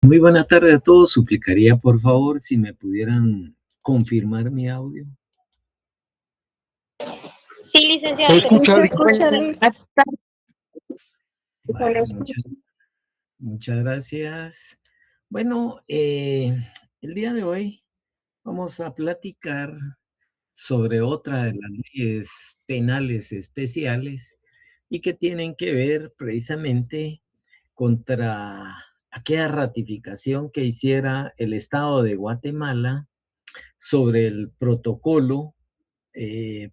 Muy buena tarde a todos. Suplicaría, por favor, si me pudieran confirmar mi audio. Sí, licenciado, Se se escucha, escucha disculpe. bien. Vaya, muchas gracias. Bueno, el día de hoy vamos a platicar sobre otra de las leyes penales especiales y que tienen que ver precisamente contra aquella ratificación que hiciera el Estado de Guatemala sobre el protocolo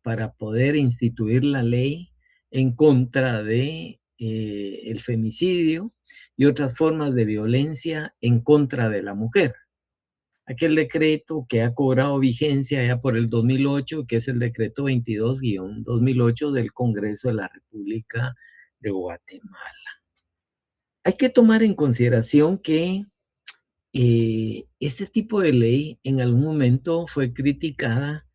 para poder instituir la ley en contra de el femicidio y otras formas de violencia en contra de la mujer. Aquel decreto que ha cobrado vigencia ya por el 2008, que es el decreto 22-2008 del Congreso de la República de Guatemala. Hay que tomar en consideración que este tipo de ley en algún momento fue criticada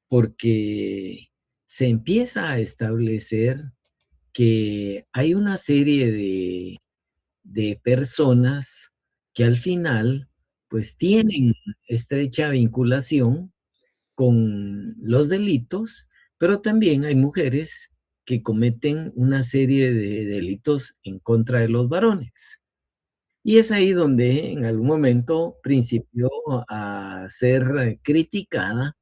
porque se empieza a establecer que hay una serie de personas que al final pues tienen estrecha vinculación con los delitos, pero también hay mujeres que cometen una serie de delitos en contra de los varones. Y es ahí donde en algún momento principió a ser criticada,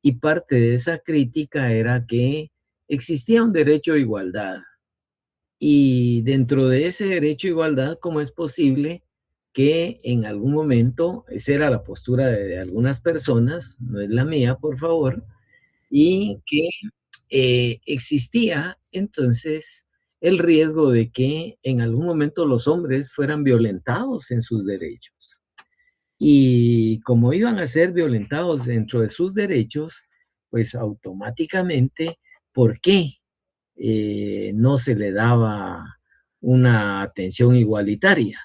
y parte de esa crítica era que existía un derecho a igualdad. Y dentro de ese derecho a igualdad, ¿cómo es posible que en algún momento, esa era la postura de algunas personas, no es la mía, por favor, y que existía entonces el riesgo de que en algún momento los hombres fueran violentados en sus derechos? Y como iban a ser violentados dentro de sus derechos, pues automáticamente, ¿por qué no se le daba una atención igualitaria?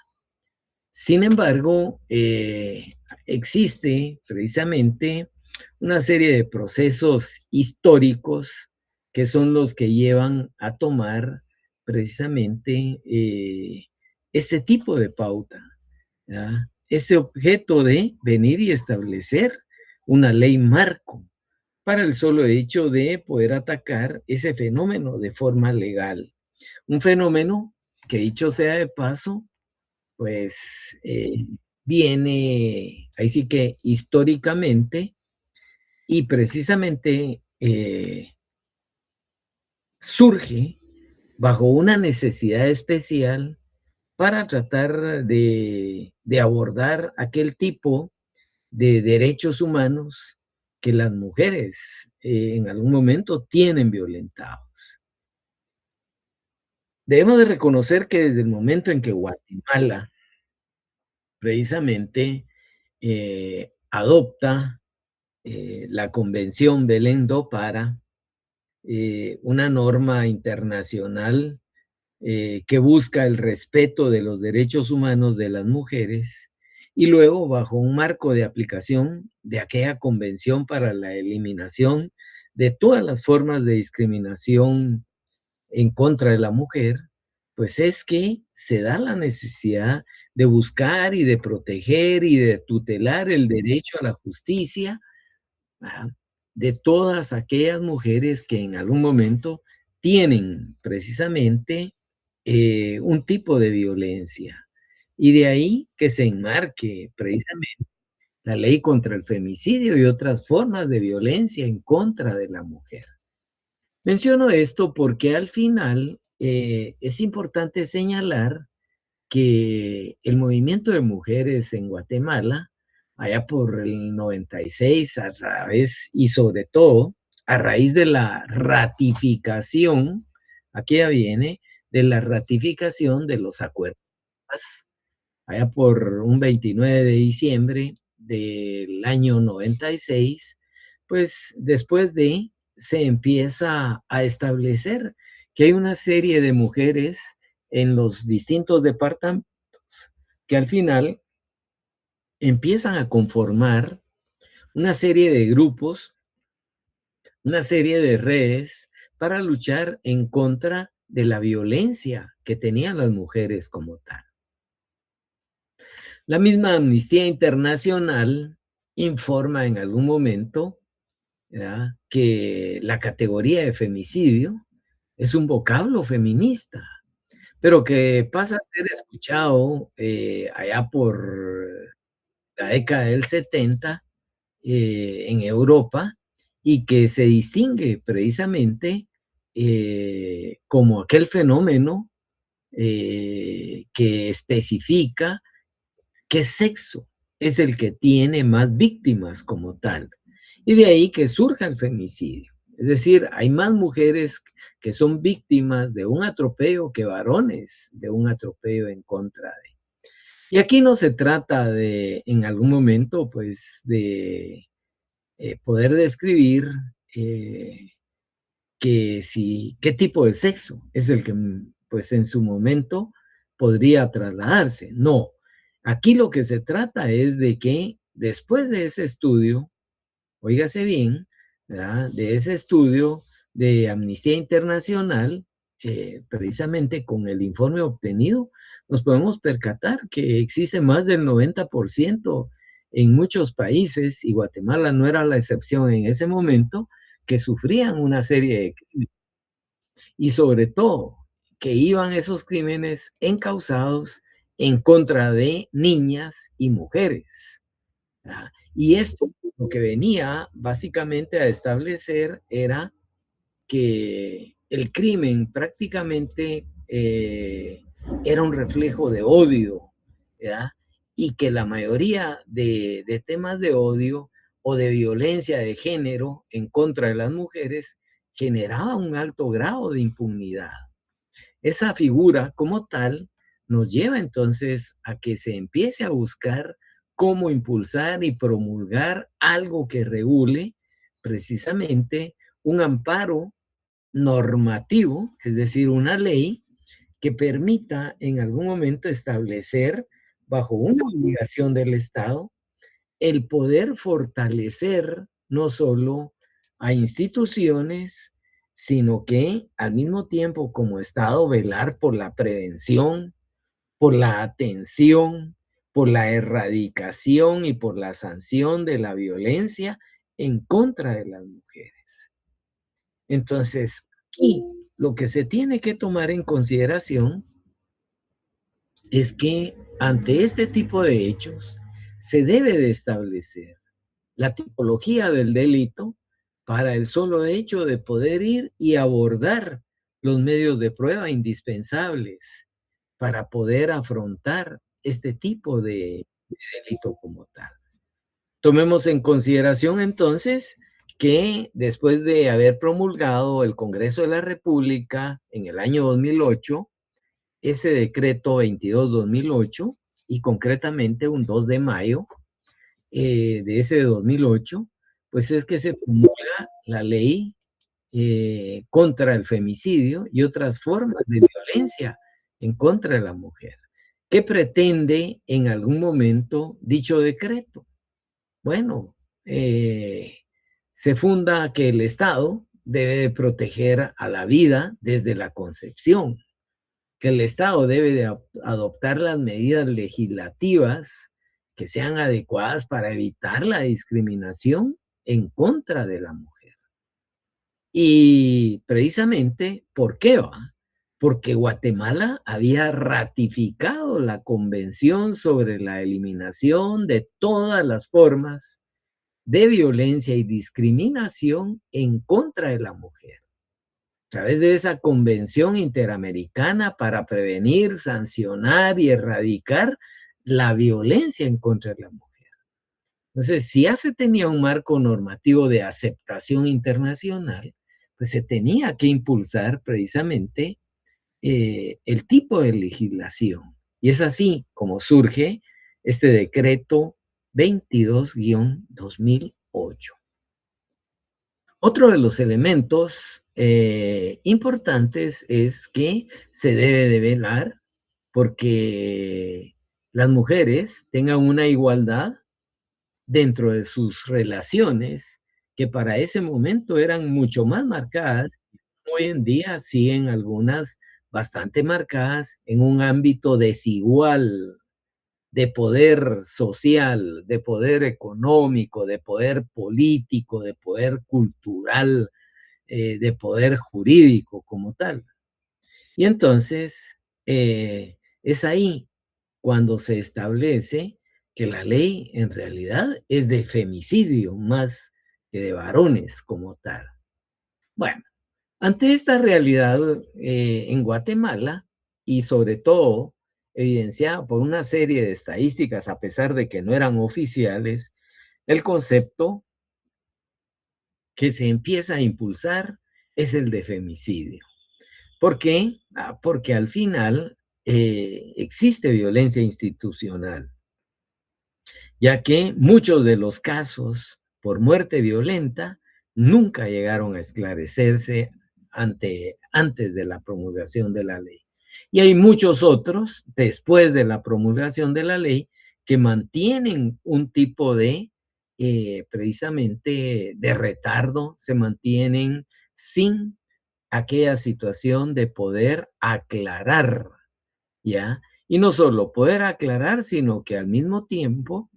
Sin embargo, existe precisamente una serie de procesos históricos que son los que llevan a tomar precisamente este tipo de pauta, ¿verdad? Este objeto de venir y establecer una ley marco para el solo hecho de poder atacar ese fenómeno de forma legal. Un fenómeno que, dicho sea de paso, pues viene, ahí sí que históricamente, y precisamente surge bajo una necesidad especial para tratar de abordar aquel tipo de derechos humanos que las mujeres en algún momento tienen violentados. Debemos de reconocer que desde el momento en que Guatemala precisamente adopta la Convención Belén do Pará, una norma internacional que busca el respeto de los derechos humanos de las mujeres, y luego bajo un marco de aplicación de aquella convención para la eliminación de todas las formas de discriminación en contra de la mujer, pues es que se da la necesidad de buscar y de proteger y de tutelar el derecho a la justicia, ¿verdad?, de todas aquellas mujeres que en algún momento tienen precisamente un tipo de violencia. Y de ahí que se enmarque precisamente la ley contra el femicidio y otras formas de violencia en contra de la mujer. Menciono esto porque al final es importante señalar que el movimiento de mujeres en Guatemala, allá por el 96, a través y sobre todo a raíz de la ratificación, aquí ya viene, de la ratificación de los acuerdos, allá por un 29 de diciembre del año 96, pues después de se empieza a establecer que hay una serie de mujeres en los distintos departamentos que al final empiezan a conformar una serie de grupos, una serie de redes para luchar en contra de la violencia que tenían las mujeres como tal. La misma Amnistía Internacional informa en algún momento, ¿verdad?, que la categoría de femicidio es un vocablo feminista, pero que pasa a ser escuchado allá por la década del 70 en Europa, y que se distingue precisamente como aquel fenómeno que especifica qué sexo es el que tiene más víctimas como tal. Y de ahí que surja el femicidio. Es decir, hay más mujeres que son víctimas de un atropello que varones de un atropello en contra de. Y aquí no se trata de, en algún momento, pues, de poder describir eh, que si, qué tipo de sexo es el que, pues, en su momento podría trasladarse. No, aquí lo que se trata es de que después de ese estudio, óigase bien, ¿verdad?, de ese estudio de Amnistía Internacional, precisamente con el informe obtenido, nos podemos percatar que existe más del 90% en muchos países, y Guatemala no era la excepción en ese momento, que sufrían una serie de crímenes, y sobre todo que iban esos crímenes encausados en contra de niñas y mujeres. Y esto lo que venía básicamente a establecer era que el crimen prácticamente era un reflejo de odio, ¿verdad? Y que la mayoría de temas de odio o de violencia de género en contra de las mujeres generaba un alto grado de impunidad. Esa figura como tal nos lleva entonces a que se empiece a buscar cómo impulsar y promulgar algo que regule precisamente un amparo normativo, es decir, una ley que permita en algún momento establecer, bajo una obligación del Estado, el poder fortalecer no solo a instituciones, sino que al mismo tiempo como Estado velar por la prevención, por la atención, por la erradicación y por la sanción de la violencia en contra de las mujeres. Entonces, aquí lo que se tiene que tomar en consideración es que ante este tipo de hechos se debe de establecer la tipología del delito para el solo hecho de poder ir y abordar los medios de prueba indispensables para poder afrontar este tipo de delito como tal. Tomemos en consideración entonces que después de haber promulgado el Congreso de la República en el año 2008, ese decreto 22-2008, y concretamente un 2 de mayo de ese 2008, pues es que se promulga la ley contra el femicidio y otras formas de violencia en contra de la mujer. ¿Qué pretende en algún momento dicho decreto? Bueno, se funda que el Estado debe de proteger a la vida desde la concepción, que el Estado debe de adoptar las medidas legislativas que sean adecuadas para evitar la discriminación en contra de la mujer. Y precisamente, ¿por qué va? Porque Guatemala había ratificado la Convención sobre la eliminación de todas las formas de violencia y discriminación en contra de la mujer, a través de esa Convención Interamericana para prevenir, sancionar y erradicar la violencia en contra de la mujer. Entonces, si ya se tenía un marco normativo de aceptación internacional, pues se tenía que impulsar precisamente el tipo de legislación. Y es así como surge este decreto 22-2008. Otro de los elementos importantes es que se debe de velar porque las mujeres tengan una igualdad dentro de sus relaciones, que para ese momento eran mucho más marcadas. Hoy en día siguen algunas bastante marcadas en un ámbito desigual de poder social, de poder económico, de poder político, de poder cultural, de poder jurídico como tal. Y entonces es ahí cuando se establece que la ley en realidad es de femicidio más que de varones como tal. Bueno, ante esta realidad en Guatemala y sobre todo evidenciada por una serie de estadísticas, a pesar de que no eran oficiales, el concepto que se empieza a impulsar es el de femicidio. ¿Por qué? Porque al final existe violencia institucional, ya que muchos de los casos por muerte violenta nunca llegaron a esclarecerse antes de la promulgación de la ley. Y hay muchos otros, después de la promulgación de la ley, que mantienen un tipo de, precisamente, de retardo, se mantienen sin aquella situación de poder aclarar, ¿ya? Y no solo poder aclarar, sino que al mismo tiempo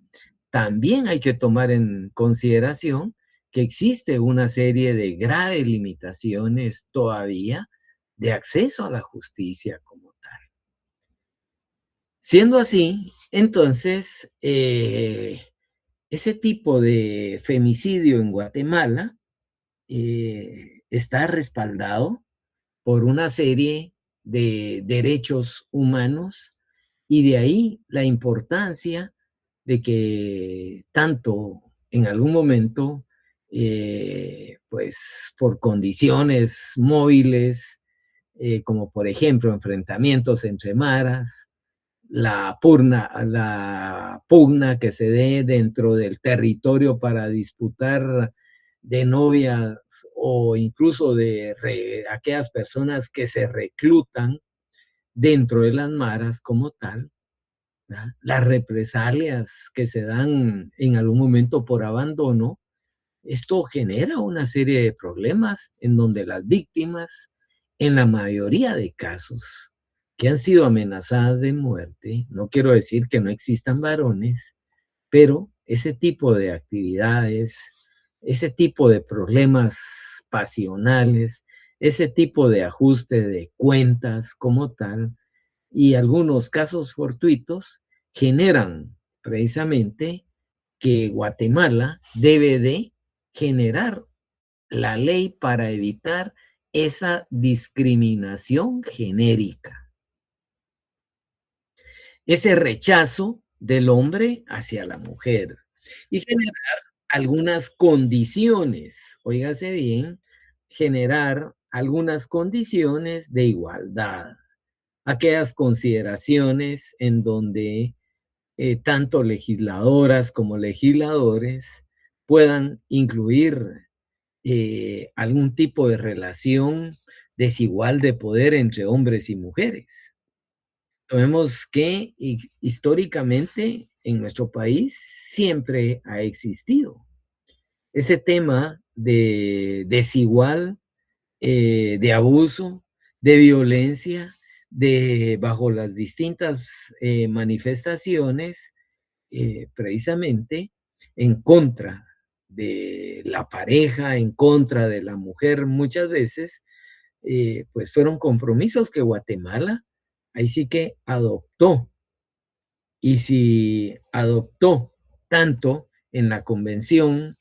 también hay que tomar en consideración que existe una serie de graves limitaciones todavía de acceso a la justicia como tal. Siendo así, entonces, ese tipo de femicidio en Guatemala está respaldado por una serie de derechos humanos y de ahí la importancia de que tanto en algún momento, pues por condiciones móviles, como por ejemplo enfrentamientos entre maras, la pugna que se dé dentro del territorio para disputar de novias o incluso de aquellas personas que se reclutan dentro de las maras como tal, ¿verdad? Las represalias que se dan en algún momento por abandono, esto genera una serie de problemas en donde las víctimas, en la mayoría de casos que han sido amenazadas de muerte, no quiero decir que no existan varones, pero ese tipo de actividades, ese tipo de problemas pasionales, ese tipo de ajuste de cuentas como tal, y algunos casos fortuitos generan precisamente que Guatemala debe de generar la ley para evitar esa discriminación genérica, ese rechazo del hombre hacia la mujer y generar algunas condiciones, óigase bien, generar algunas condiciones de igualdad, aquellas consideraciones en donde tanto legisladoras como legisladores puedan incluir algún tipo de relación desigual de poder entre hombres y mujeres. Sabemos que históricamente en nuestro país siempre ha existido ese tema de desigual, de abuso, de violencia, de bajo las distintas manifestaciones, precisamente en contra de la pareja, en contra de la mujer, muchas veces, pues fueron compromisos que Guatemala ahí sí que adoptó. Y si adoptó tanto en la convención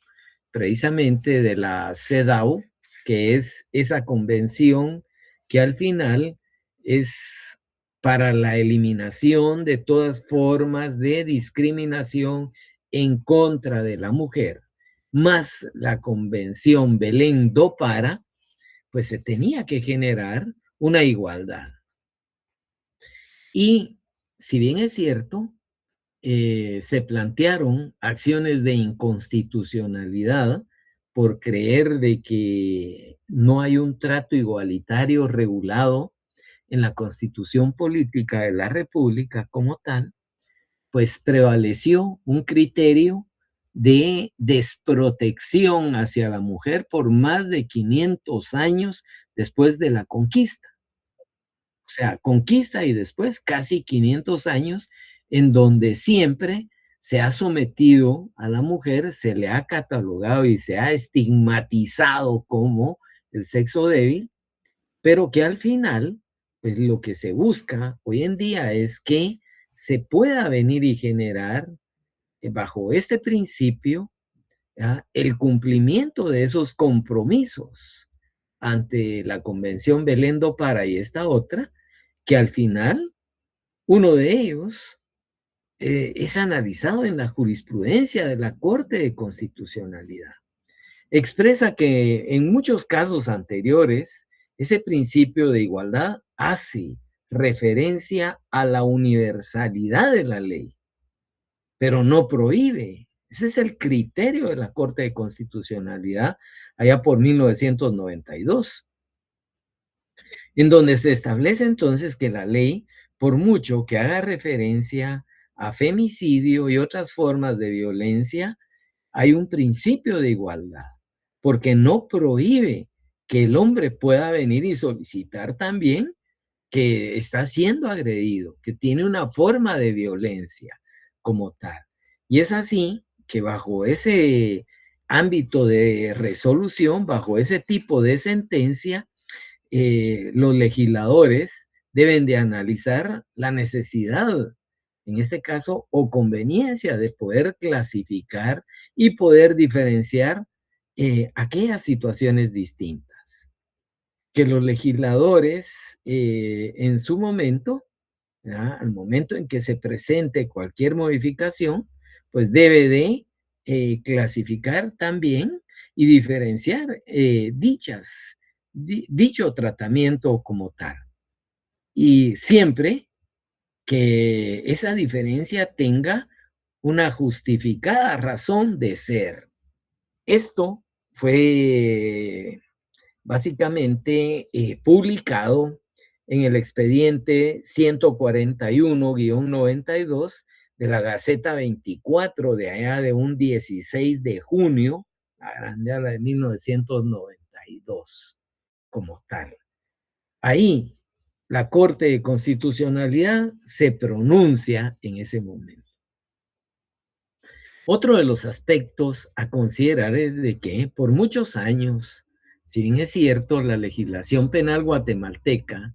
precisamente de la CEDAW, que es esa convención que al final es para la eliminación de todas formas de discriminación en contra de la mujer, más la convención Belén do Para, pues se tenía que generar una igualdad. Y si bien es cierto, se plantearon acciones de inconstitucionalidad por creer de que no hay un trato igualitario regulado en la Constitución Política de la República como tal, pues prevaleció un criterio de desprotección hacia la mujer por más de 500 años después de la conquista. O sea, conquista y después casi 500 años en donde siempre se ha sometido a la mujer, se le ha catalogado y se ha estigmatizado como el sexo débil, pero que al final, pues lo que se busca hoy en día es que se pueda venir y generar bajo este principio, ¿ya?, el cumplimiento de esos compromisos ante la Convención Belén do Pará y esta otra, que al final uno de ellos es analizado en la jurisprudencia de la Corte de Constitucionalidad. Expresa que en muchos casos anteriores, ese principio de igualdad hace referencia a la universalidad de la ley, pero no prohíbe. Ese es el criterio de la Corte de Constitucionalidad allá por 1992, en donde se establece entonces que la ley, por mucho que haga referencia a femicidio y otras formas de violencia, hay un principio de igualdad, porque no prohíbe que el hombre pueda venir y solicitar también que está siendo agredido, que tiene una forma de violencia como tal. Y es así que bajo ese ámbito de resolución, bajo ese tipo de sentencia, los legisladores deben de analizar la necesidad, en este caso, o conveniencia de poder clasificar y poder diferenciar aquellas situaciones distintas. Que los legisladores en su momento, ¿ya?, al momento en que se presente cualquier modificación, pues debe de clasificar también y diferenciar dicho tratamiento como tal. Y siempre que esa diferencia tenga una justificada razón de ser. Esto fue básicamente publicado en el expediente 141-92 de la Gaceta 24 de allá de un 16 de junio, la grande habla de 1992 como tal. Ahí la Corte de Constitucionalidad se pronuncia en ese momento. Otro de los aspectos a considerar es de que por muchos años, si bien es cierto, la legislación penal guatemalteca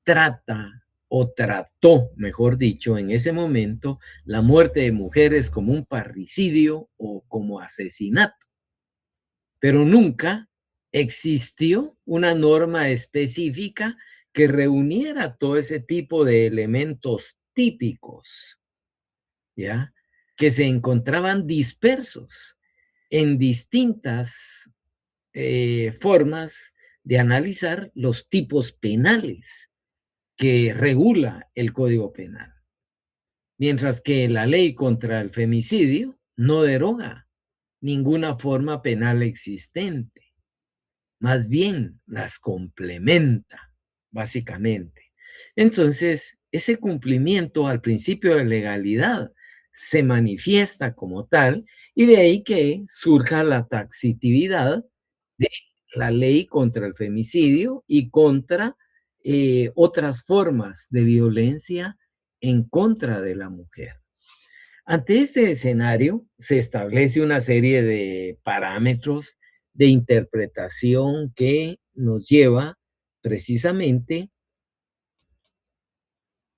trata o trató, mejor dicho, en ese momento, la muerte de mujeres como un parricidio o como asesinato, pero nunca existió una norma específica que reuniera todo ese tipo de elementos típicos, ¿ya?, que se encontraban dispersos en distintas formas de analizar los tipos penales que regula el Código Penal. Mientras que la ley contra el femicidio no deroga ninguna forma penal existente, más bien las complementa, básicamente. Entonces, ese cumplimiento al principio de legalidad se manifiesta como tal, y de ahí que surja la taxitividad de la ley contra el femicidio y contra otras formas de violencia en contra de la mujer. Ante este escenario, se establece una serie de parámetros de interpretación que nos lleva precisamente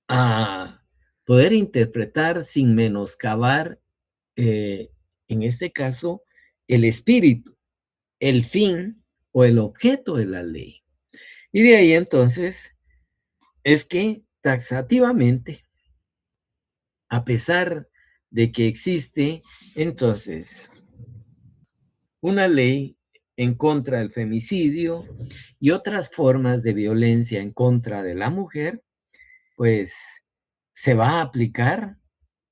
a poder interpretar sin menoscabar, eh, en este caso, el espíritu, el fin o el objeto de la ley. Y de ahí entonces es que taxativamente, a pesar de que existe entonces una ley en contra del femicidio y otras formas de violencia en contra de la mujer, pues se va a aplicar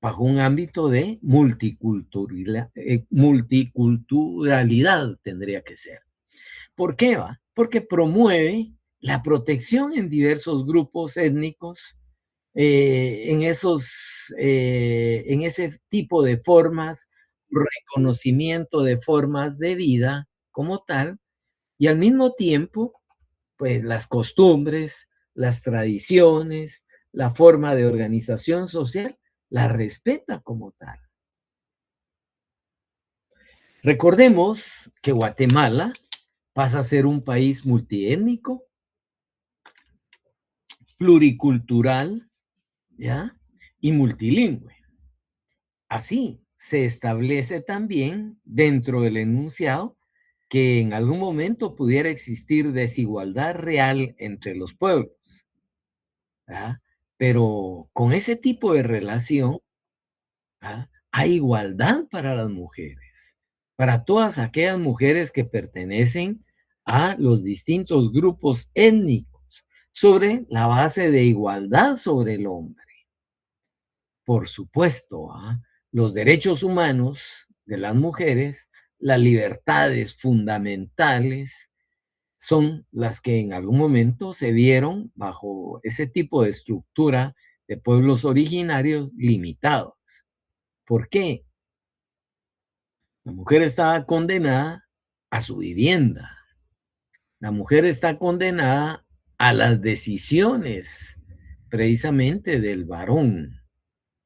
bajo un ámbito de multiculturalidad, tendría que ser. ¿Por qué va? Porque promueve la protección en diversos grupos étnicos, en ese tipo de formas, reconocimiento de formas de vida como tal, y al mismo tiempo, pues las costumbres, las tradiciones, la forma de organización social la respeta como tal. Recordemos que Guatemala pasa a ser un país multiétnico, pluricultural, ¿ya? Y multilingüe. Así se establece también dentro del enunciado que en algún momento pudiera existir desigualdad real entre los pueblos, ¿verdad? Pero con ese tipo de relación, ¿verdad?, hay igualdad para las mujeres, para todas aquellas mujeres que pertenecen a los distintos grupos étnicos, sobre la base de igualdad sobre el hombre. Por supuesto, ¿ah? Los derechos humanos de las mujeres, las libertades fundamentales, son las que en algún momento se vieron bajo ese tipo de estructura de pueblos originarios limitados. ¿Por qué? La mujer estaba condenada a su vivienda. La mujer está condenada a las decisiones precisamente del varón.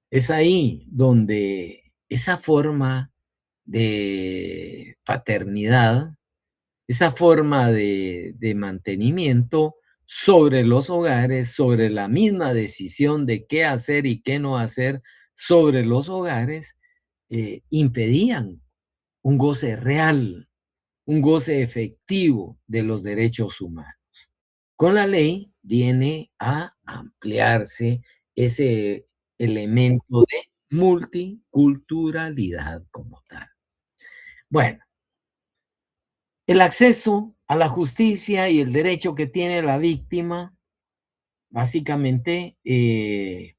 Es ahí donde esa forma de paternidad, esa forma de mantenimiento sobre los hogares, sobre la misma decisión de qué hacer y qué no hacer sobre los hogares, impedían un goce real, un goce efectivo de los derechos humanos. Con la ley viene a ampliarse ese elemento de multiculturalidad como tal. Bueno, el acceso a la justicia y el derecho que tiene la víctima, básicamente,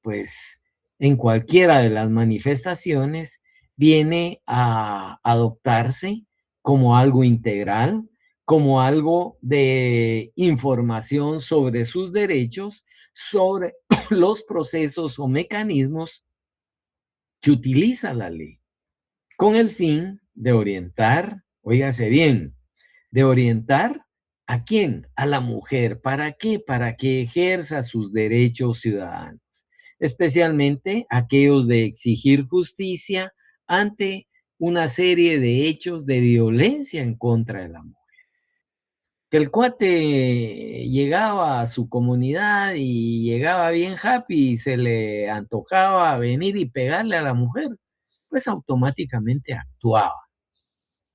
pues en cualquiera de las manifestaciones, viene a adoptarse como algo integral, como algo de información sobre sus derechos, sobre los procesos o mecanismos que utiliza la ley, con el fin de orientar, óigase bien, de orientar ¿a quién? A la mujer. ¿Para qué? Para que ejerza sus derechos ciudadanos, especialmente aquellos de exigir justicia ante una serie de hechos de violencia en contra de la mujer. Que el cuate llegaba a su comunidad y llegaba bien happy y se le antojaba venir y pegarle a la mujer, pues automáticamente actuaba,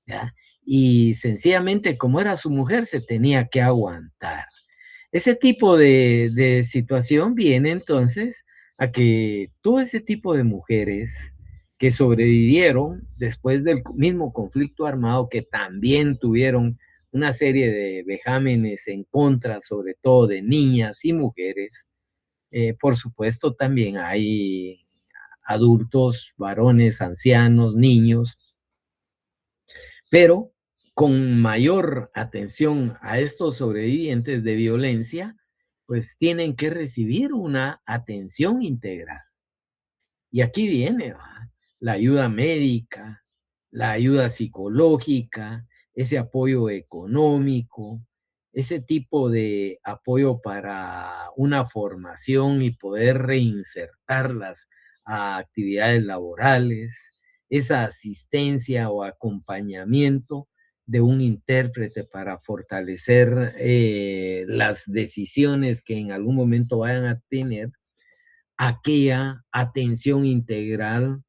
¿ya? Y sencillamente, como era su mujer, se tenía que aguantar. Ese tipo de situación viene entonces a que todo ese tipo de mujeres que sobrevivieron después del mismo conflicto armado, que también tuvieron una serie de vejámenes en contra, sobre todo de niñas y mujeres, por supuesto también hay adultos, varones, ancianos, niños, pero con mayor atención a estos sobrevivientes de violencia, pues tienen que recibir una atención integral. Y aquí viene, ¿va?, la ayuda médica, la ayuda psicológica, ese apoyo económico, ese tipo de apoyo para una formación y poder reinsertarlas a actividades laborales, esa asistencia o acompañamiento de un intérprete para fortalecer las decisiones que en algún momento vayan a tener, aquella atención integral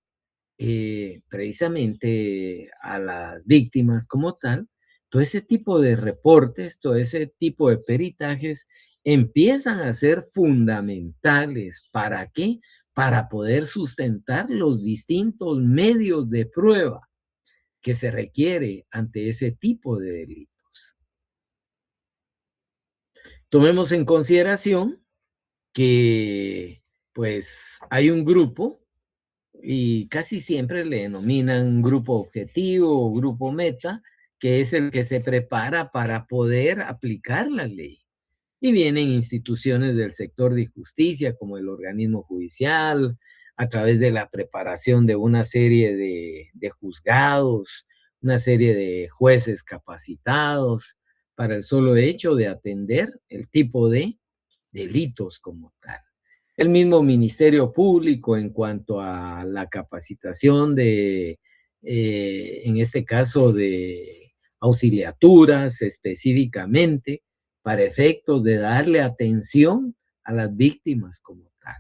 precisamente a las víctimas como tal. Todo ese tipo de reportes, todo ese tipo de peritajes empiezan a ser fundamentales. ¿Para qué? Para poder sustentar los distintos medios de prueba que se requiere ante ese tipo de delitos. Tomemos en consideración que pues hay un grupo y casi siempre le denominan grupo objetivo o grupo meta, que es el que se prepara para poder aplicar la ley. Y vienen instituciones del sector de justicia, como el organismo judicial, a través de la preparación de una serie de juzgados, una serie de jueces capacitados, para el solo hecho de atender el tipo de delitos como tal. El mismo Ministerio Público en cuanto a la capacitación de, en este caso, de auxiliaturas específicamente para efectos de darle atención a las víctimas como tal.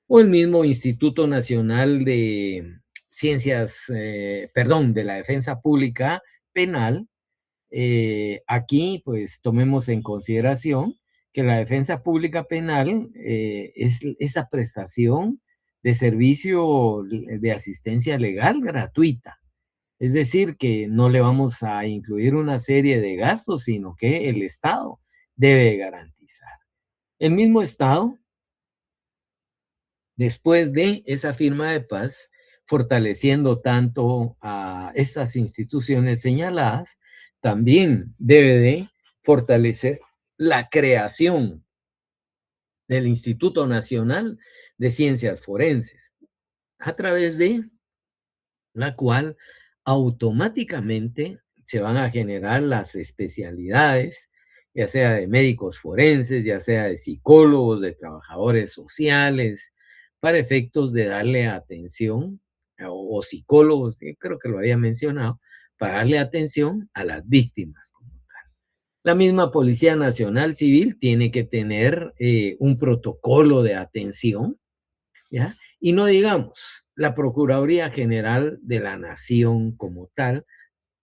O el mismo Instituto Nacional de Ciencias, perdón, de la Defensa Pública Penal. Aquí, pues, tomemos en consideración que la defensa pública penal es esa prestación de servicio de asistencia legal gratuita. Es decir, que no le vamos a incluir una serie de gastos, sino que el Estado debe garantizar. El mismo Estado, después de esa firma de paz, fortaleciendo tanto a estas instituciones señaladas, también debe de fortalecer la creación del Instituto Nacional de Ciencias Forenses, a través de la cual automáticamente se van a generar las especialidades, ya sea de médicos forenses, ya sea de psicólogos, de trabajadores sociales, para efectos de darle atención, o psicólogos, creo que lo había mencionado, para darle atención a las víctimas como tal. La misma Policía Nacional Civil tiene que tener un protocolo de atención, ¿ya? Y no digamos la Procuraduría General de la Nación como tal,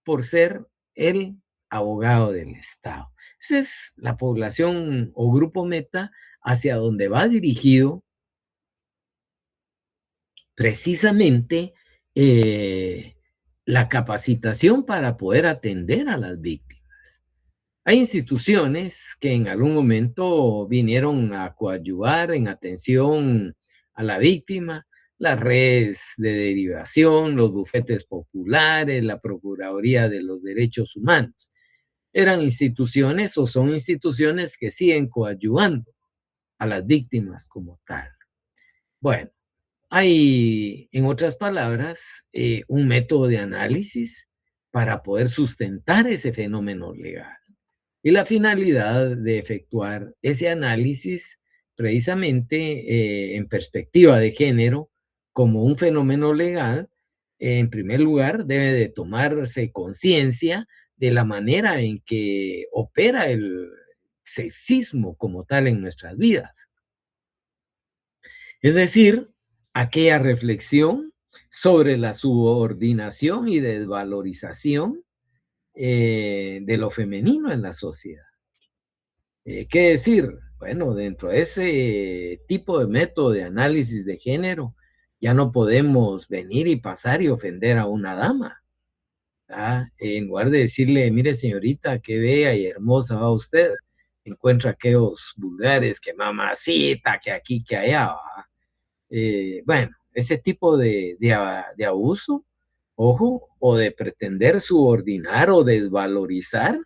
por ser el abogado del Estado. Esa es la población o grupo meta hacia donde va dirigido precisamente la capacitación para poder atender a las víctimas. Hay instituciones que en algún momento vinieron a coadyuvar en atención a la víctima, las redes de derivación, los bufetes populares, la Procuraduría de los Derechos Humanos. Eran instituciones o son instituciones que siguen coadyuvando a las víctimas como tal. Bueno, hay, en otras palabras, un método de análisis para poder sustentar ese fenómeno legal. Y la finalidad de efectuar ese análisis precisamente en perspectiva de género como un fenómeno legal, en primer lugar debe de tomarse conciencia de la manera en que opera el sexismo como tal en nuestras vidas. Es decir, aquella reflexión sobre la subordinación y desvalorización de lo femenino en la sociedad. ¿Qué decir? Bueno, dentro de ese tipo de método de análisis de género, ya no podemos venir y pasar y ofender a una dama. En lugar de decirle, mire señorita, qué bella y hermosa va usted, encuentra aquellos vulgares, que mamacita, que aquí, que allá, ¿va? Bueno, ese tipo de abuso, ojo, o de pretender subordinar o desvalorizar,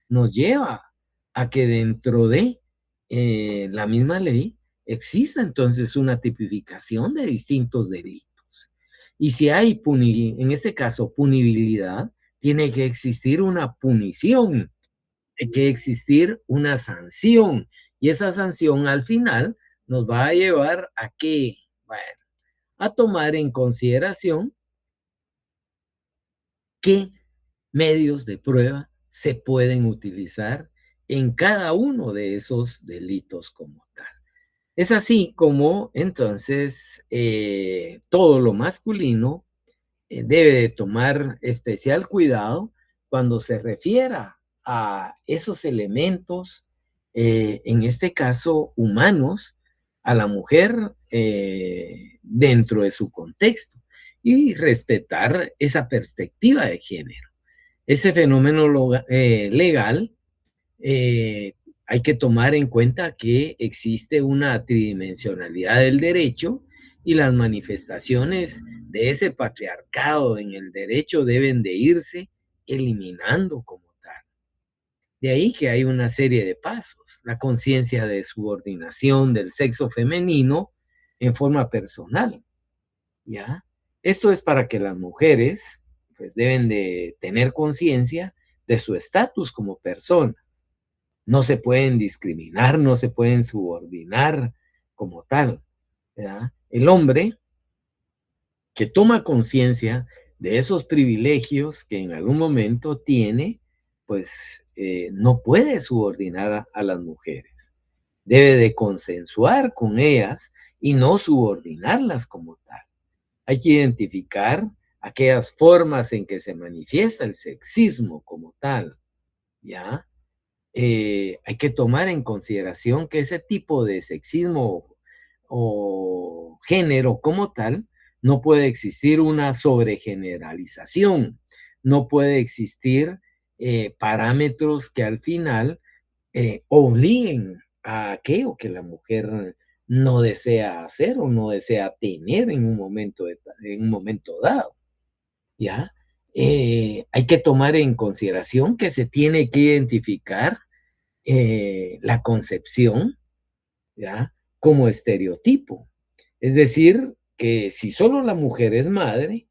nos lleva a que dentro de la misma ley exista entonces una tipificación de distintos delitos. Y si hay, en este caso, punibilidad, tiene que existir una punición, tiene que existir una sanción. Y esa sanción al final nos va a llevar a que, bueno, a tomar en consideración qué medios de prueba se pueden utilizar en cada uno de esos delitos como tal. Es así como entonces todo lo masculino debe de tomar especial cuidado cuando se refiera a esos elementos, en este caso humanos, a la mujer dentro de su contexto y respetar esa perspectiva de género. Ese fenómeno legal, eh, hay que tomar en cuenta que existe una tridimensionalidad del derecho y las manifestaciones de ese patriarcado en el derecho deben de irse eliminando como tal. De ahí que hay una serie de pasos, la conciencia de subordinación del sexo femenino en forma personal, ¿ya? Esto es para que las mujeres pues deben de tener conciencia de su estatus como persona. No se pueden discriminar, no se pueden subordinar como tal. ¿verdad? El hombre que toma conciencia de esos privilegios que en algún momento tiene, pues no puede subordinar a las mujeres. Debe de consensuar con ellas y no subordinarlas como tal. Hay que identificar aquellas formas en que se manifiesta el sexismo como tal, ¿ya? Hay que tomar en consideración que ese tipo de sexismo o género como tal, no puede existir una sobregeneralización, no puede existir parámetros que al final obliguen a aquello que la mujer no desea hacer o no desea tener en un momento dado, ¿ya? Hay que tomar en consideración que se tiene que identificar la concepción, ¿ya? Como estereotipo. Es decir, que si solo la mujer es madre,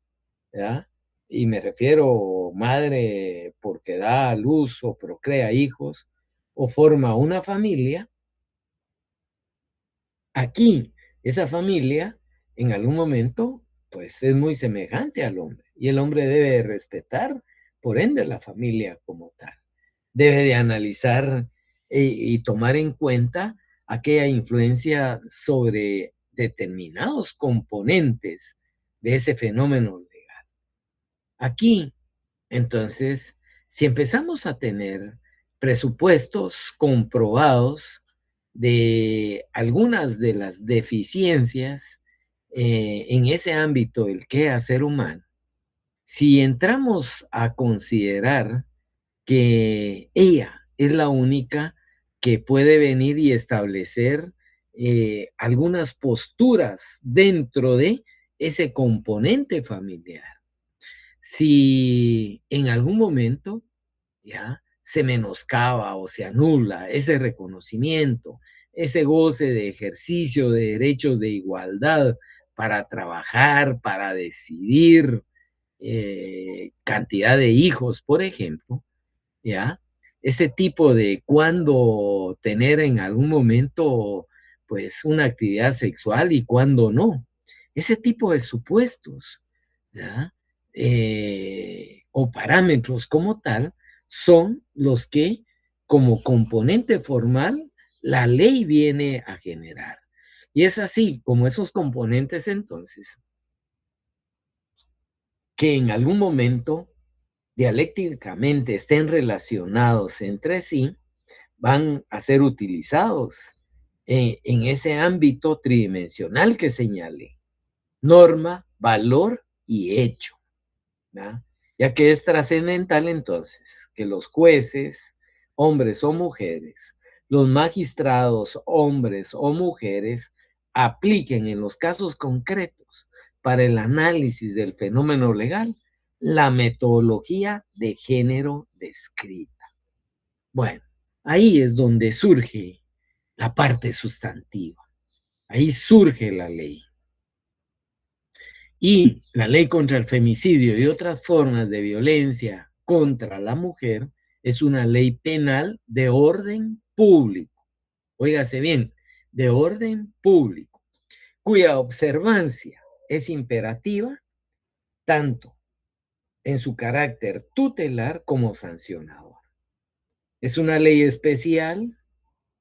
¿ya? Y me refiero madre porque da a luz o procrea hijos o forma una familia, aquí esa familia en algún momento pues es muy semejante al hombre y el hombre debe respetar por ende la familia como tal. Debe de analizar y tomar en cuenta aquella influencia sobre determinados componentes de ese fenómeno legal. Aquí, entonces, si empezamos a tener presupuestos comprobados de algunas de las deficiencias en ese ámbito del quehacer humano, si entramos a considerar que ella es la única que puede venir y establecer algunas posturas dentro de ese componente familiar. Si en algún momento ya se menoscaba o se anula ese reconocimiento, ese goce de ejercicio de derechos de igualdad para trabajar, para decidir cantidad de hijos, por ejemplo, ¿ya? Ese tipo de cuándo tener en algún momento, pues, una actividad sexual y cuándo no. Ese tipo de supuestos, ¿ya? O parámetros como tal, son los que, como componente formal, la ley viene a generar. Y es así como esos componentes, entonces, que en algún momento dialécticamente estén relacionados entre sí, van a ser utilizados en ese ámbito tridimensional que señalé, norma, valor y hecho, ¿ya? Ya que es trascendental entonces que los jueces, hombres o mujeres, los magistrados, hombres o mujeres, apliquen en los casos concretos para el análisis del fenómeno legal la metodología de género descrita. Bueno, ahí es donde surge la parte sustantiva. Ahí surge la ley. Y la ley contra el femicidio y otras formas de violencia contra la mujer es una ley penal de orden público. Óigase bien, de orden público, cuya observancia es imperativa tanto en su carácter tutelar como sancionador. Es una ley especial.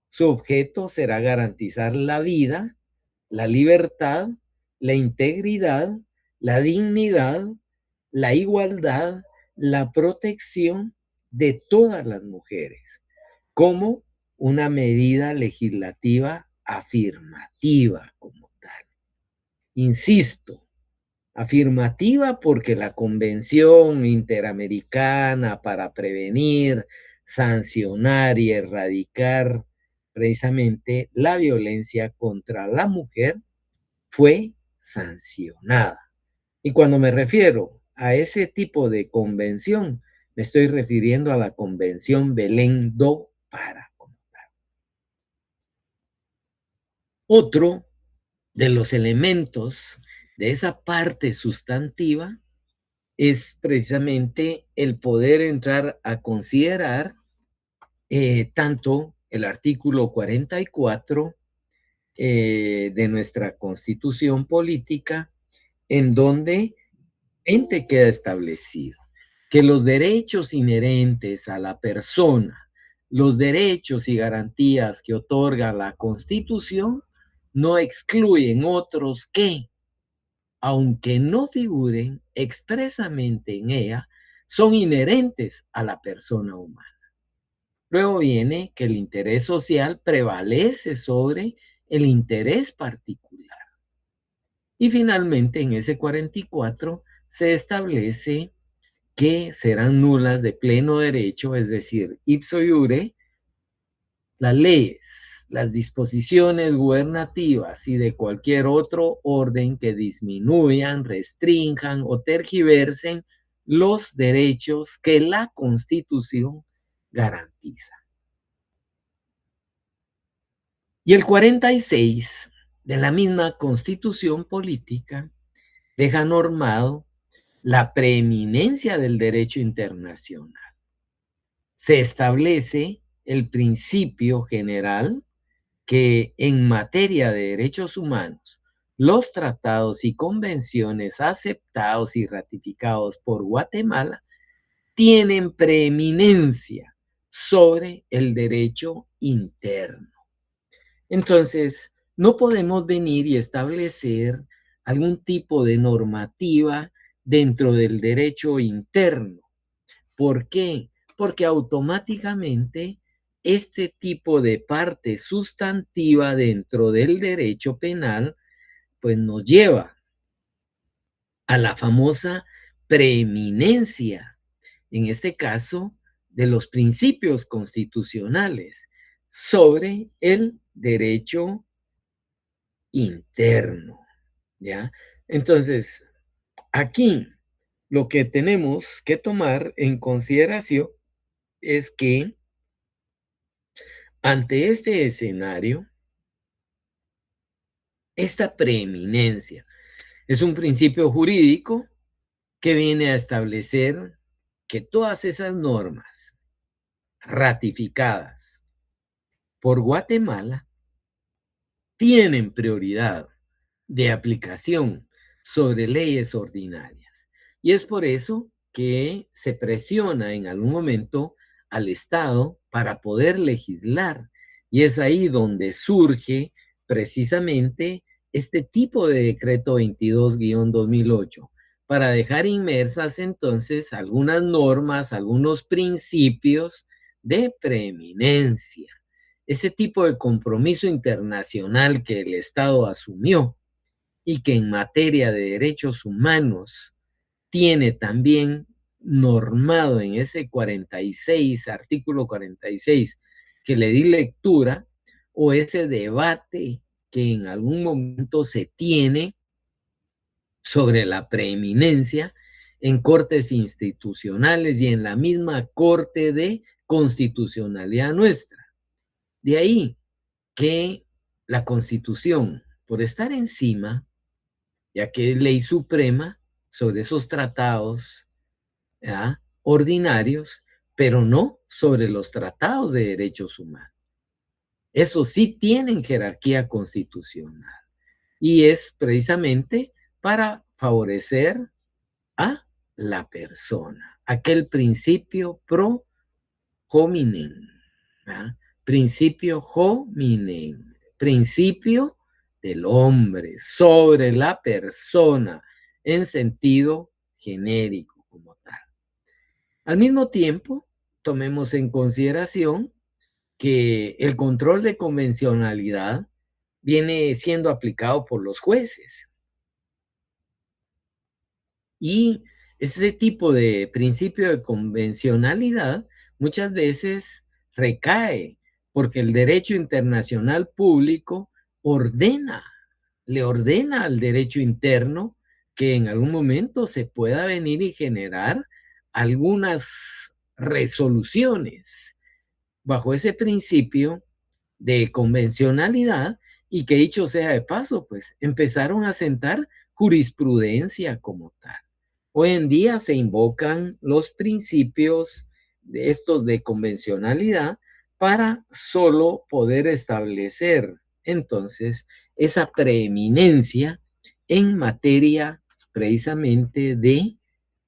Su objeto será garantizar la vida, la libertad, la integridad, la dignidad, la igualdad, la protección de todas las mujeres, como una medida legislativa afirmativa como tal. Insisto, afirmativa porque la Convención Interamericana para prevenir, sancionar y erradicar precisamente la violencia contra la mujer fue sancionada. Y cuando me refiero a ese tipo de convención, me estoy refiriendo a la Convención Belén do Pará. Otro de los elementos de esa parte sustantiva es precisamente el poder entrar a considerar tanto el artículo 44 de nuestra Constitución política, en donde queda establecido que los derechos inherentes a la persona, los derechos y garantías que otorga la Constitución, no excluyen otros que, aunque no figuren expresamente en ella, son inherentes a la persona humana. Luego viene que el interés social prevalece sobre el interés particular. Y finalmente, en ese 44 se establece que serán nulas de pleno derecho, es decir, ipso iure, las leyes, las disposiciones gubernativas y de cualquier otro orden que disminuyan, restrinjan o tergiversen los derechos que la Constitución garantiza. Y el 46 de la misma Constitución política deja normado la preeminencia del derecho internacional. Se establece el principio general que en materia de derechos humanos, los tratados y convenciones aceptados y ratificados por Guatemala tienen preeminencia sobre el derecho interno. Entonces, no podemos venir y establecer algún tipo de normativa dentro del derecho interno. ¿Por qué? Porque automáticamente este tipo de parte sustantiva dentro del derecho penal, pues nos lleva a la famosa preeminencia, en este caso, de los principios constitucionales sobre el derecho interno, ¿ya? Entonces, aquí lo que tenemos que tomar en consideración es que ante este escenario, esta preeminencia es un principio jurídico que viene a establecer que todas esas normas ratificadas por Guatemala tienen prioridad de aplicación sobre leyes ordinarias. Y es por eso que se presiona en algún momento al Estado para poder legislar. Y es ahí donde surge precisamente este tipo de decreto 22-2008, para dejar inmersas entonces algunas normas, algunos principios de preeminencia. Ese tipo de compromiso internacional que el Estado asumió y que en materia de derechos humanos tiene también normado en ese 46, artículo 46, que le di lectura, o ese debate que en algún momento se tiene sobre la preeminencia en cortes institucionales y en la misma Corte de Constitucionalidad nuestra. De ahí que la Constitución, por estar encima, ya que es ley suprema sobre esos tratados, ¿ya?, ordinarios, pero no sobre los tratados de derechos humanos. Eso sí tienen jerarquía constitucional y es precisamente para favorecer a la persona, aquel principio pro hominem, ¿verdad? Principio hominem, principio del hombre sobre la persona en sentido genérico como tal. Al mismo tiempo, tomemos en consideración que el control de convencionalidad viene siendo aplicado por los jueces. Y ese tipo de principio de convencionalidad muchas veces recae porque el derecho internacional público le ordena al derecho interno que en algún momento se pueda venir y generar algunas resoluciones bajo ese principio de convencionalidad, y que dicho sea de paso, pues empezaron a sentar jurisprudencia como tal. Hoy en día se invocan los principios de estos de convencionalidad para solo poder establecer entonces esa preeminencia en materia precisamente de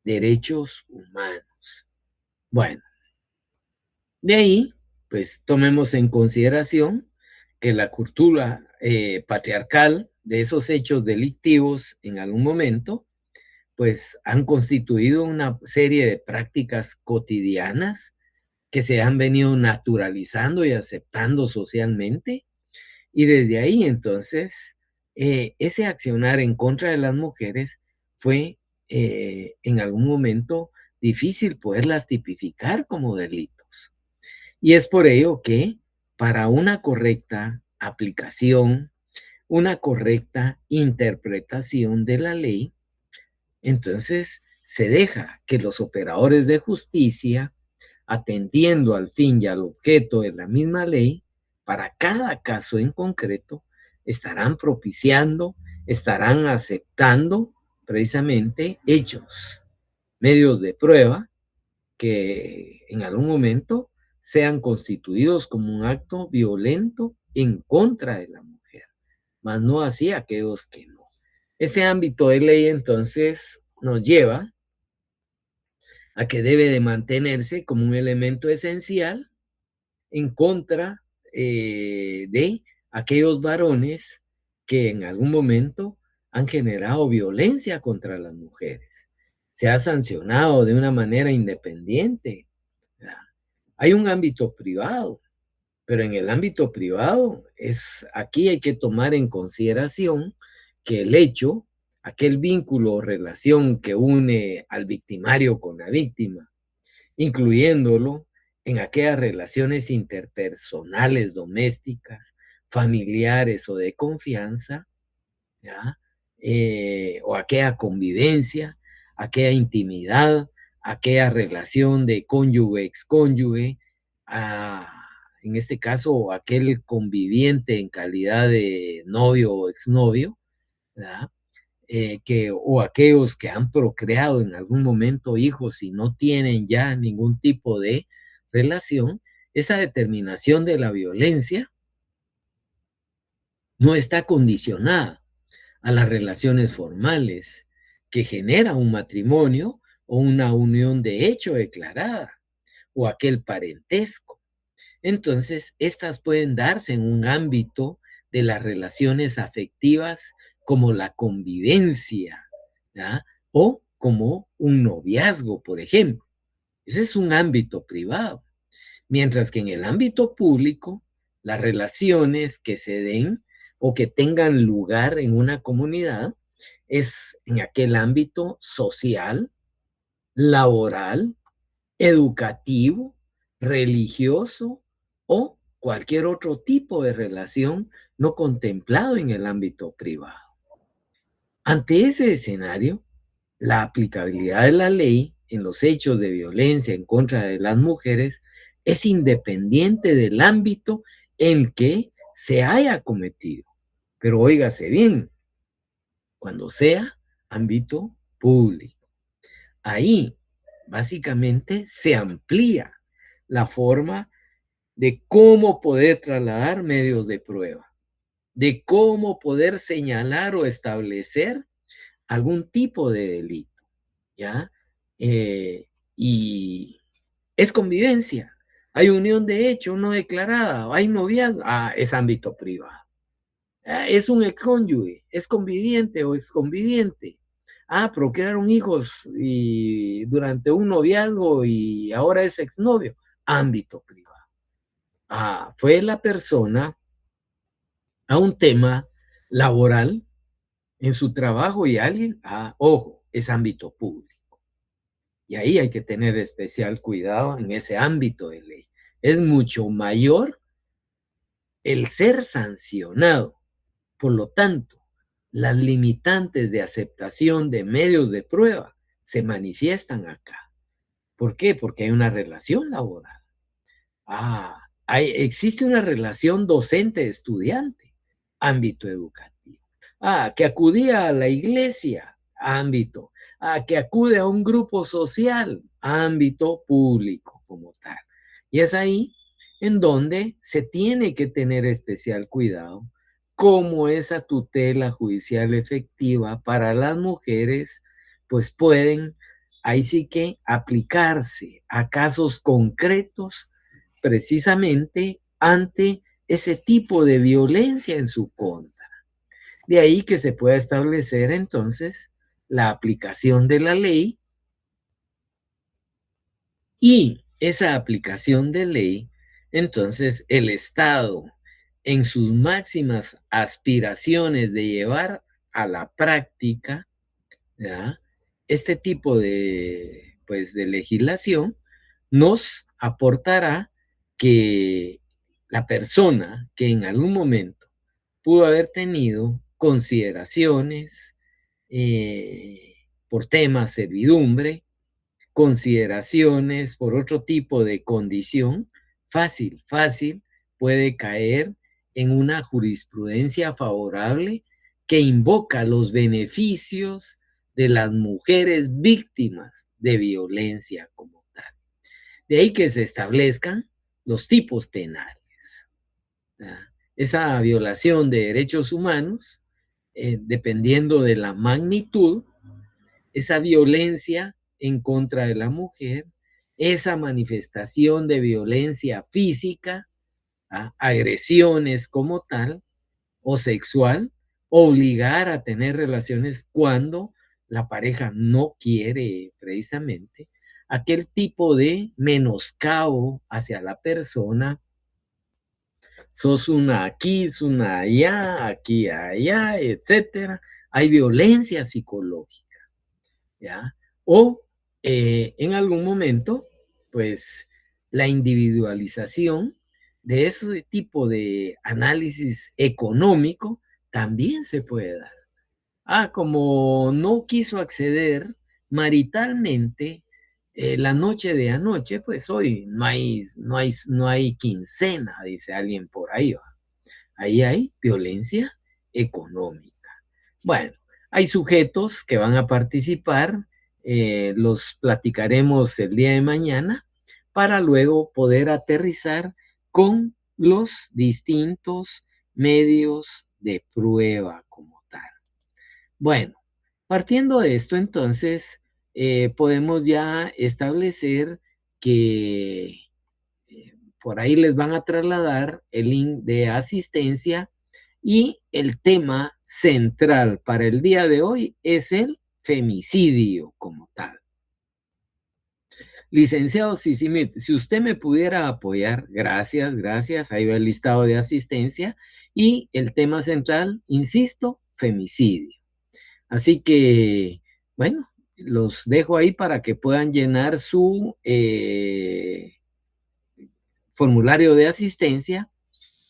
derechos humanos. Bueno, de ahí, pues tomemos en consideración que la cultura patriarcal de esos hechos delictivos en algún momento, pues han constituido una serie de prácticas cotidianas que se han venido naturalizando y aceptando socialmente. Y desde ahí, entonces, ese accionar en contra de las mujeres fue en algún momento difícil poderlas tipificar como delitos. Y es por ello que para una correcta aplicación, una correcta interpretación de la ley, entonces se deja que los operadores de justicia, atendiendo al fin y al objeto de la misma ley, para cada caso en concreto, estarán propiciando, estarán aceptando precisamente hechos, medios de prueba que en algún momento sean constituidos como un acto violento en contra de la mujer, mas no así aquellos que no. Ese ámbito de ley entonces nos lleva a que debe de mantenerse como un elemento esencial en contra de aquellos varones que en algún momento han generado violencia contra las mujeres. Se ha sancionado de una manera independiente. ¿Verdad? Hay un ámbito privado, pero en el ámbito privado aquí hay que tomar en consideración que el hecho, aquel vínculo o relación que une al victimario con la víctima, incluyéndolo en aquellas relaciones interpersonales, domésticas, familiares o de confianza, ¿ya? O aquella convivencia, aquella intimidad, aquella relación de cónyuge-excónyuge, en este caso, aquel conviviente en calidad de novio o exnovio, ¿verdad? O aquellos que han procreado en algún momento hijos y no tienen ya ningún tipo de relación, esa determinación de la violencia no está condicionada a las relaciones formales que genera un matrimonio o una unión de hecho declarada o aquel parentesco. Entonces, estas pueden darse en un ámbito de las relaciones afectivas como la convivencia, ¿ya? O como un noviazgo, por ejemplo. Ese es un ámbito privado. Mientras que en el ámbito público, las relaciones que se den o que tengan lugar en una comunidad es en aquel ámbito social, laboral, educativo, religioso o cualquier otro tipo de relación no contemplado en el ámbito privado. Ante ese escenario, la aplicabilidad de la ley en los hechos de violencia en contra de las mujeres es independiente del ámbito en que se haya cometido. Pero óigase bien, cuando sea ámbito público. Ahí, básicamente, se amplía la forma de cómo poder trasladar medios de prueba, de cómo poder señalar o establecer algún tipo de delito, ¿ya? Y es convivencia. Hay unión de hecho no declarada, hay noviazgo, es ámbito privado. Es un excónyuge, es conviviente o exconviviente. Procrearon hijos y durante un noviazgo y ahora es exnovio, ámbito privado. Fue la persona a un tema laboral en su trabajo y alguien, ojo, es ámbito público. Y ahí hay que tener especial cuidado en ese ámbito de ley. Es mucho mayor el ser sancionado. Por lo tanto, las limitantes de aceptación de medios de prueba se manifiestan acá. ¿Por qué? Porque hay una relación laboral. Existe una relación docente-estudiante, ámbito educativo. Que acudía a la iglesia, ámbito. Que acude a un grupo social, ámbito público como tal. Y es ahí en donde se tiene que tener especial cuidado cómo esa tutela judicial efectiva para las mujeres, pues pueden ahí sí que aplicarse a casos concretos precisamente ante ese tipo de violencia en su contra. De ahí que se pueda establecer entonces la aplicación de la ley, y esa aplicación de ley, entonces el Estado, en sus máximas aspiraciones de llevar a la práctica, ¿verdad?, este tipo de, pues, de legislación, nos aportará que la persona que en algún momento pudo haber tenido consideraciones por temas servidumbre, consideraciones por otro tipo de condición, fácil puede caer en una jurisprudencia favorable que invoca los beneficios de las mujeres víctimas de violencia como tal. De ahí que se establezcan los tipos penales, ¿verdad? Esa violación de derechos humanos, dependiendo de la magnitud, esa violencia en contra de la mujer, esa manifestación de violencia física, agresiones como tal, o sexual, obligar a tener relaciones cuando la pareja no quiere precisamente, aquel tipo de menoscabo hacia la persona, sos una aquí, sos una allá, aquí, allá, etcétera. Hay violencia psicológica, ¿ya? O en algún momento, pues, la individualización de ese tipo de análisis económico también se puede dar. Como no quiso acceder maritalmente la noche de anoche, pues hoy no hay quincena, dice alguien por ahí, ¿va? Ahí hay violencia económica. Bueno, hay sujetos que van a participar, los platicaremos el día de mañana, para luego poder aterrizar con los distintos medios de prueba como tal. Bueno, partiendo de esto, entonces, podemos ya establecer que por ahí les van a trasladar el link de asistencia, y el tema central para el día de hoy es el femicidio como tal. Licenciado Sisimit, si usted me pudiera apoyar, gracias, ahí va el listado de asistencia, y el tema central, insisto, femicidio. Así que, bueno, los dejo ahí para que puedan llenar su formulario de asistencia,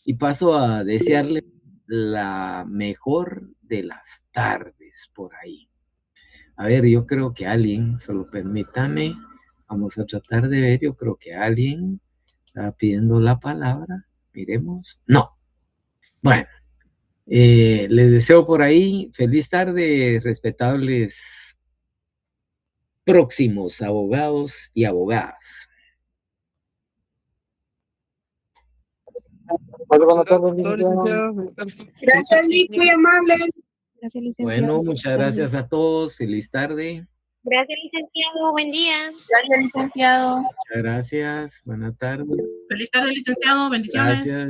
y paso a desearle la mejor de las tardes por ahí. A ver, yo creo que alguien, solo permítame, vamos a tratar de ver, yo creo que alguien está pidiendo la palabra, miremos, no. Bueno, les deseo por ahí feliz tarde, respetables próximos abogados y abogadas. Buenas tardes, licenciado. Gracias, Luis, muy amable. Gracias, licenciado. Bueno, muchas gracias a todos, feliz tarde. Gracias, licenciado, buen día. Gracias, licenciado. Muchas gracias, buena tarde. Feliz tarde, licenciado, bendiciones. Gracias.